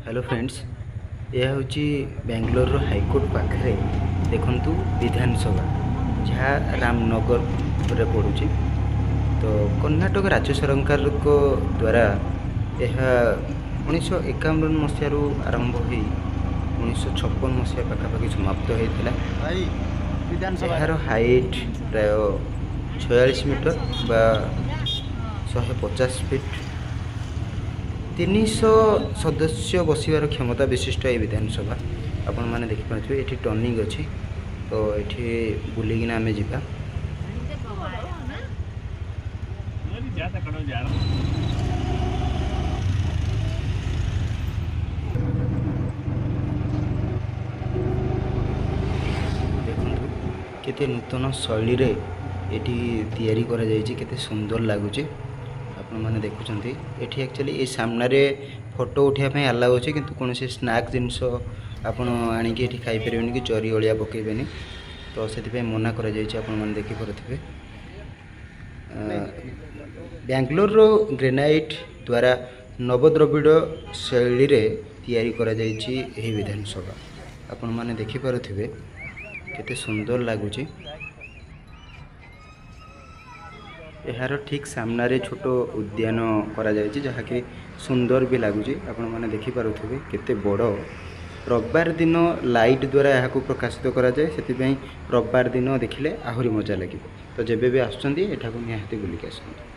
Hello friends, यह हूँ Bangalore high court पाखे देखु विधानसभा जहाँ रामनगर रे पड़ुची। तो कर्णाटक राज्य सरकार द्वारा यह 1951 मसीह आरंभ हो 1956 मसीहा पाखापाखि समाप्त होता। यार हाइट प्राय 46 मीटर बा 150 फीट। 300 सदस्य बसवार क्षमता विशिष्ट ये विधानसभा आपण मैंने देखिपे। ये टर्निंग अच्छी तो ये बुलिकिना आम जा देखु केते नूतन शैली रे एठी तैयारी करा जायछि, केते सुंदर लगुच। आपण मैंने देखुं ये एक्चुअली ये सामने फोटो उठाई आलाउ अच्छे कि कौन स्नैक्स जिनस आपड़ आणिकी खाईपर कि चरी अलिया पकेबेनि। तो से मना कर देखिपे बेंगलोर ग्रेनाइट द्वारा नवद्रविड़ शैली रे तैयारी करा जायछि एही विधानसभा। आपण मैंने देखिपे केते सुंदर लगुच। यार ठीक सामने छोट उद्यान करा जायछि जहाँकि सुंदर भी लगुच। आपण मैंने देखिपे केते बड़। रविवार दिन लाइट द्वारा यहाँ प्रकाशित करा जाए, से रविवार दिन देखिले आहरी मजा लगे। तो जेबे भी आसुचंदी एठाकु निहाती बुलिक आसंतु।